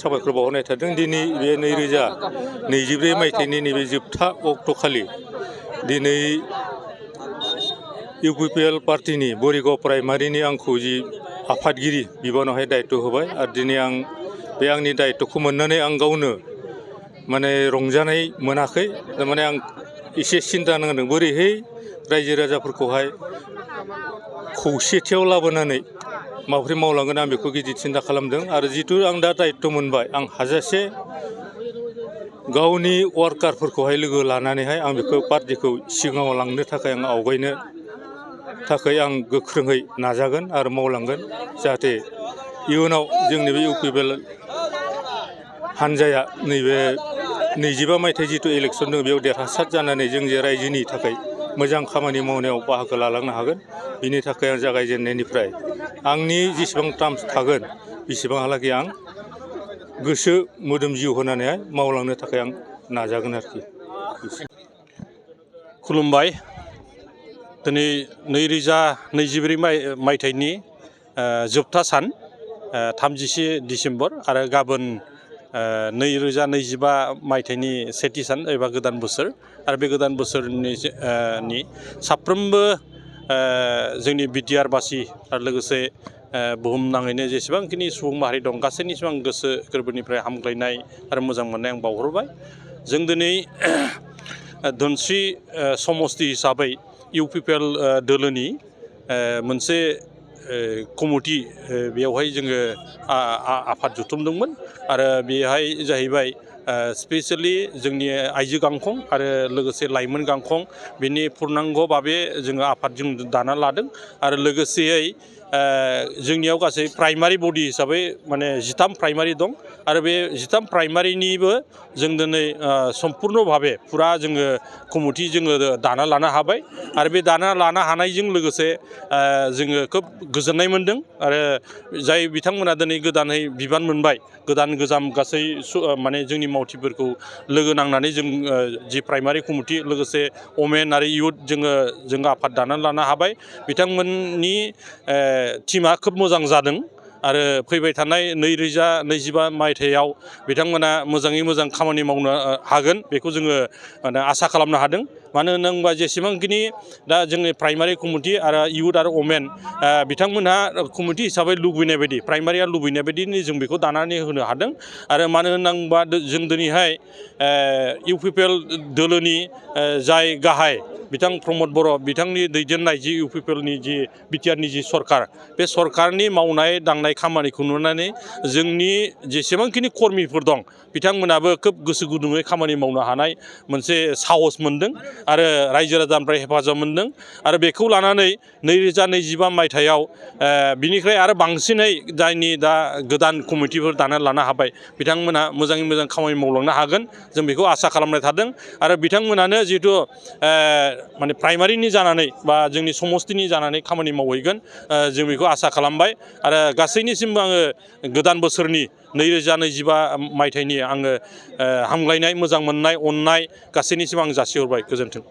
साबायखर बावहरनाय थादों। दिनै बे 2024 मायथाइनि नैबे जोबथा अक्ट'खालि दिनै इउपिपिएल पार्टीनि बरिगाव प्राइमारिनि आंखौ जि आफादगिरि बिबानावहाय दायित्व होबाय आरो दिनै आं बे आंनि दायित्वखौ मोननानै आं गावनो माने रंजानाय मोनाखै। थारमाने आं एसे सिन्ता नांदों बोरैहाय रायजो राजाफोरखौहाय खौसेथियाव लाबोनानै माबोरै मावलांगोन आं बेखौ गिदिर सिन्ता खालामदों। आरो जिथु आं दा दायित्व मोनबाय आं हाजासे गावनि वार्कारफोरखौहाय लोगो लानानैहाय आं बेखौ पार्टीखौ सिगाङाव लांनो थाखाय आं आवगायनो थाखाय आं गोख्रोङै नाजागोन आरो मावलांगोन जाहाथे इयुनाव जोंनि बे इउपिपिएल हान्जाया नैबे 25 मायथाइ जिथु इलेक्सन दं बेयाव देरहासार जानानै जों जे रायजोनि थाखाय मोजां खामानि मावनायाव बाहागो लालांनो हागोन। बिनि थाखाय आं जागायजेननायनिफ्राय आंनि जेसेबां टार्म्स थागोन बेसेबांहालागै आं गोसो मोदोम जिउ होनानैहाय मावलांनो थाखाय आं नाजागोन आरोखि। खुलुमबाय। दिनै 2024 मायथाइनि जोबथा सान 31 डिसेम्बर आरो गाबोन 2025 मायथाइनि सेथि सान एबा गोदान बोसोर आरो बे गोदान बोसोरनि साफ्रोमबो जोंनि बिटिआर बासि आरो लोगोसे बुहुमनाङैनो जेसेबांखिनि सुबुं माहारि दं गासैनिसिम आं गोसो गोरबोनिफ्राय हामग्लायनाय आरो मोजां मोननाय आं बावहरबाय। जों दिनै धोनस्रि समस्ति हिसाबै इउपिपिएल दोलोनि मोनसे कमिटि बेयावहाय जोङो आफाद जुथुमदोंमोन आरो बेहाय जाहैबाय स्पेसियेलि जोंनि आइजो गांखं आरो लोगोसे लाइमोन गांखं बिनि पुर्नांग भाबे जोङो आफाद जों दाना लादों आरो लोगोसेयै जोंनियाव गासै प्राइमारि बडि हिसाबै माने 13 प्राइमारि दं आरो बे 13 प्राइमारिनिबो जों दिनै सम्पुर्ण भाबे फुरा जोङो कमिटि जोङो दाना लानो हाबाय आरो बे दाना लानो हानायजों लोगोसे जोङो खोब गोजोननाय मोनदों आरो जाय बिथांमोना दिनै गोदानै बिबान मोनबाय गोदान गोजाम गासै माने जोंनि मावथिफोरखौ लोगो नांनानै जों जि प्राइमारि कमिटि लोगोसे अमेन आरो इयुथ जोङो आफाद दानानै लानो हाबाय। बिथांमोननि टिमा खोब मोजां जादों आरो फैबाय थानाय 2025 मायथाइयाव बिथांमोना मोजाङै मोजां खामानि मावनो हागोन बेखौ जोङो आसा खालामनो हादों। मानो होनोबा जेसेबांखिनि दा जोंनि प्राइमारि कमिटि आरो इयुथ आरो अमेन बिथांमोनहा कमिटि हिसाबै लुबैनाय बायदि प्राइमारिया लुबैनाय बायदि जों बेखौ दानानै होनो हादों आरो मानो होनोबा जों दिनैहाय इउपिपिएल दोलोनि जाय गाहाय बिथां प्रमद बर' बिथांनि दैदेननाय जि इउपिपिएलनि जि बिटिआरनि जि सरकार बे सरकारनि मावनाय दांनाय खामानिखौ नुनानै जोंनि जेसेबांखिनि कर्मिफोर दं बिथांमोनाबो खोब गोसो गुदुङै खामानि मावनो हानाय मोनसे साहस मोनदों आरो रायजो राजानिफ्राय हेफाजाब मोनदों आरो बेखौ लानानै 2025 मायथाइयाव बिनिफ्राय आरो बांसिनै जायनि दा गोदान कमिटिफोर दानानै लानो हाबाय बिथांमोना मोजाङै मोजां खामानि मावलांनो हागोन जों बेखौ आसा खालामनाय थादों आरो बिथांमोनानो जिहेथु माने प्राइमारिनि जानानै बा जोंनि समस्तिनि जानानै खामानि मावहैगोन जों बेखौ आसा खालामबाय आरो गासैनिसिमबो आङो गोदान बोसोरनि 2025 मायथाइनि आङो हामग्लायनाय मोजां मोननाय अननाय गासैनिसिम आं जासिहरबाय। गोजोन्थों।